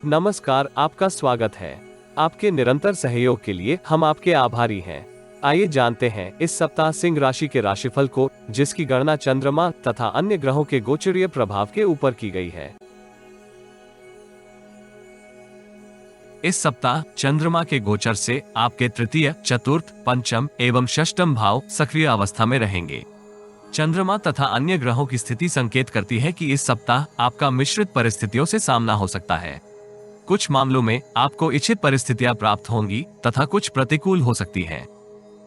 नमस्कार, आपका स्वागत है। आपके निरंतर सहयोग के लिए हम आपके आभारी हैं। आइए जानते हैं इस सप्ताह सिंह राशि के राशिफल को, जिसकी गणना चंद्रमा तथा अन्य ग्रहों के गोचरीय प्रभाव के ऊपर की गई है। इस सप्ताह चंद्रमा के गोचर से आपके तृतीय, चतुर्थ, पंचम एवं षष्ठम भाव सक्रिय अवस्था में रहेंगे। चंद्रमा तथा अन्य ग्रहों की स्थिति संकेत करती है कि इस सप्ताह आपका मिश्रित परिस्थितियों से सामना हो सकता है। कुछ मामलों में आपको इच्छित परिस्थितियां प्राप्त होंगी तथा कुछ प्रतिकूल हो सकती हैं।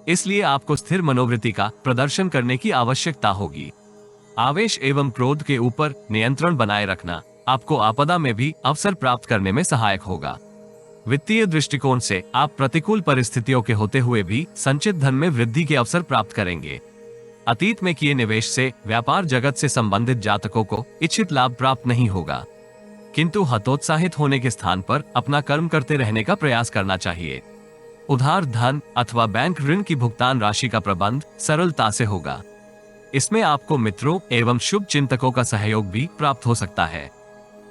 इसलिए आपको स्थिर मनोवृत्ति का प्रदर्शन करने की आवश्यकता होगी। आवेश एवं क्रोध के ऊपर नियंत्रण बनाए रखना आपको आपदा में भी अवसर प्राप्त करने में सहायक होगा। वित्तीय दृष्टिकोण से आप प्रतिकूल परिस्थितियों के होते हुए भी संचित धन में वृद्धि के अवसर प्राप्त करेंगे। अतीत में किए निवेश से व्यापार जगत से संबंधित जातकों को इच्छित लाभ प्राप्त नहीं होगा, किंतु हतोत्साहित होने के स्थान पर अपना कर्म करते रहने का प्रयास करना चाहिए। उधार धन अथवा बैंक ऋण की भुगतान राशि का प्रबंध सरलता से होगा। इसमें आपको मित्रों एवं शुभ चिंतकों का सहयोग भी प्राप्त हो सकता है।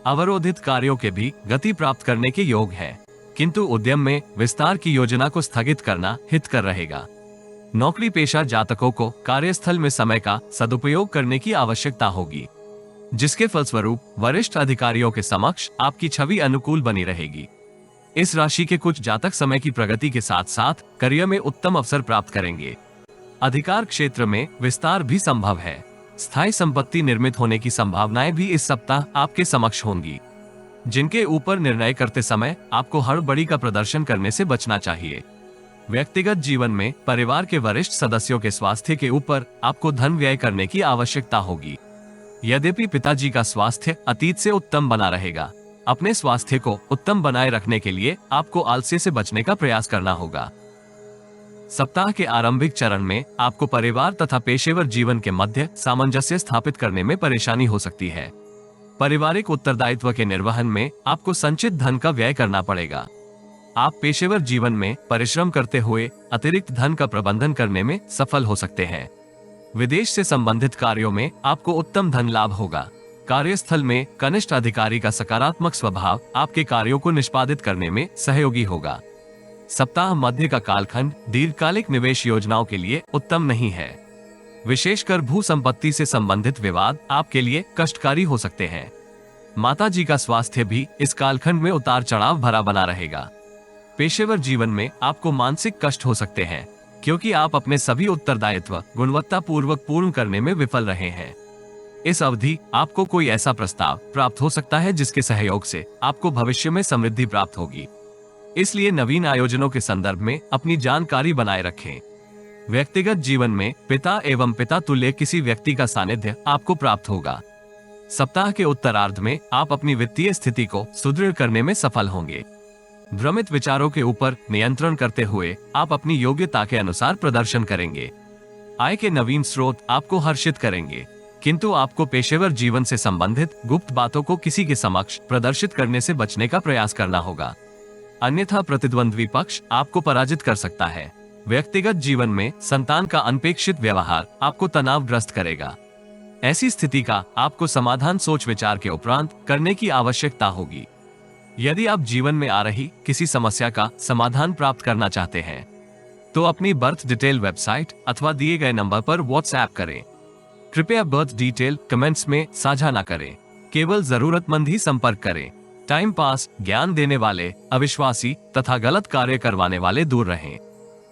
अवरोधित कार्यों के भी गति प्राप्त करने के योग है, किंतु उद्यम में विस्तार की योजना को स्थगित करना हितकर रहेगा। नौकरी पेशा जातकों को कार्यस्थल में समय का सदुपयोग करने की आवश्यकता होगी, जिसके फलस्वरूप वरिष्ठ अधिकारियों के समक्ष आपकी छवि अनुकूल बनी रहेगी। इस राशि के कुछ जातक समय की प्रगति के साथ साथ करियर में उत्तम अवसर प्राप्त करेंगे। अधिकार क्षेत्र में विस्तार भी संभव है। स्थायी संपत्ति निर्मित होने की संभावनाएं भी इस सप्ताह आपके समक्ष होंगी, जिनके ऊपर निर्णय करते समय आपको हड़बड़ी का प्रदर्शन करने से बचना चाहिए। व्यक्तिगत जीवन में परिवार के वरिष्ठ सदस्यों के स्वास्थ्य के ऊपर आपको धन व्यय करने की आवश्यकता होगी। यद्यपि पिताजी का स्वास्थ्य अतीत से उत्तम बना रहेगा, अपने स्वास्थ्य को उत्तम बनाए रखने के लिए आपको आलस्य से बचने का प्रयास करना होगा। सप्ताह के आरंभिक चरण में आपको परिवार तथा पेशेवर जीवन के मध्य सामंजस्य स्थापित करने में परेशानी हो सकती है। पारिवारिक उत्तरदायित्व के निर्वहन में आपको संचित धन का व्यय करना पड़ेगा। आप पेशेवर जीवन में परिश्रम करते हुए अतिरिक्त धन का प्रबंधन करने में सफल हो सकते हैं। विदेश से संबंधित कार्यों में आपको उत्तम धन लाभ होगा। कार्यस्थल में कनिष्ठ अधिकारी का सकारात्मक स्वभाव आपके कार्यों को निष्पादित करने में सहयोगी होगा। सप्ताह मध्य का कालखंड दीर्घकालिक निवेश योजनाओं के लिए उत्तम नहीं है। विशेषकर भू संपत्ति से संबंधित विवाद आपके लिए कष्टकारी हो सकते हैं। माताजी का स्वास्थ्य भी इस कालखंड में उतार चढ़ाव भरा बना रहेगा। पेशेवर जीवन में आपको मानसिक कष्ट हो सकते हैं, क्योंकि आप अपने सभी उत्तरदायित्व गुणवत्ता पूर्वक पूर्ण करने में विफल रहे हैं। इस अवधि आपको कोई ऐसा प्रस्ताव प्राप्त हो सकता है जिसके सहयोग से आपको भविष्य में समृद्धि प्राप्त होगी। इसलिए नवीन आयोजनों के संदर्भ में अपनी जानकारी बनाए रखें। व्यक्तिगत जीवन में पिता एवं पिता तुल्य किसी व्यक्ति का सानिध्य आपको प्राप्त होगा। सप्ताह के उत्तरार्ध में आप अपनी वित्तीय स्थिति को सुदृढ़ करने में सफल होंगे। भ्रमित विचारों के ऊपर नियंत्रण करते हुए आप अपनी योग्यता के अनुसार प्रदर्शन करेंगे। आय के नवीन स्रोत आपको हर्षित करेंगे, किंतु आपको पेशेवर जीवन से संबंधित गुप्त बातों को किसी के समक्ष प्रदर्शित करने से बचने का प्रयास करना होगा, अन्यथा प्रतिद्वंद्वी पक्ष आपको पराजित कर सकता है। व्यक्तिगत जीवन में संतान का अनपेक्षित व्यवहार आपको तनावग्रस्त करेगा। ऐसी स्थिति का आपको समाधान सोच विचार के उपरांत करने की आवश्यकता होगी। यदि आप जीवन में आ रही किसी समस्या का समाधान प्राप्त करना चाहते हैं, तो अपनी बर्थ डिटेल वेबसाइट अथवा दिए गए नंबर पर व्हाट्सएप करें। कृपया बर्थ डिटेल कमेंट्स में साझा न करें, केवल जरूरतमंद ही संपर्क करें। टाइम पास, ज्ञान देने वाले, अविश्वासी तथा गलत कार्य करवाने वाले दूर रहें।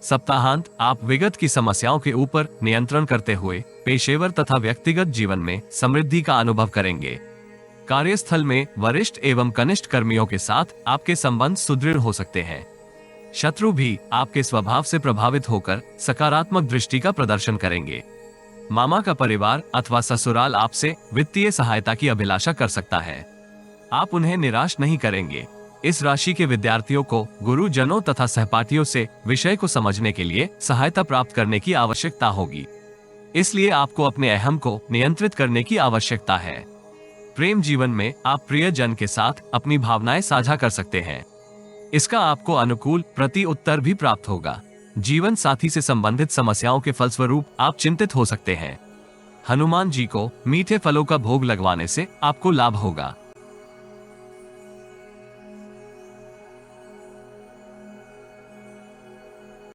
सप्ताहांत आप विगत की समस्याओं के ऊपर नियंत्रण करते हुए पेशेवर तथा व्यक्तिगत जीवन में समृद्धि का अनुभव करेंगे। कार्यस्थल में वरिष्ठ एवं कनिष्ठ कर्मियों के साथ आपके संबंध सुदृढ़ हो सकते हैं। शत्रु भी आपके स्वभाव से प्रभावित होकर सकारात्मक दृष्टि का प्रदर्शन करेंगे। मामा का परिवार अथवा ससुराल आपसे वित्तीय सहायता की अभिलाषा कर सकता है। आप उन्हें निराश नहीं करेंगे। इस राशि के विद्यार्थियों को गुरुजनों तथा सहपाठियों से विषय को समझने के लिए सहायता प्राप्त करने की आवश्यकता होगी। इसलिए आपको अपने अहम को नियंत्रित करने की आवश्यकता है। प्रेम जीवन में आप प्रियजन के साथ अपनी भावनाएं साझा कर सकते हैं। इसका आपको अनुकूल प्रति उत्तर भी प्राप्त होगा। जीवन साथी से संबंधित समस्याओं के फलस्वरूप आप चिंतित हो सकते हैं। हनुमान जी को मीठे फलों का भोग लगवाने से आपको लाभ होगा।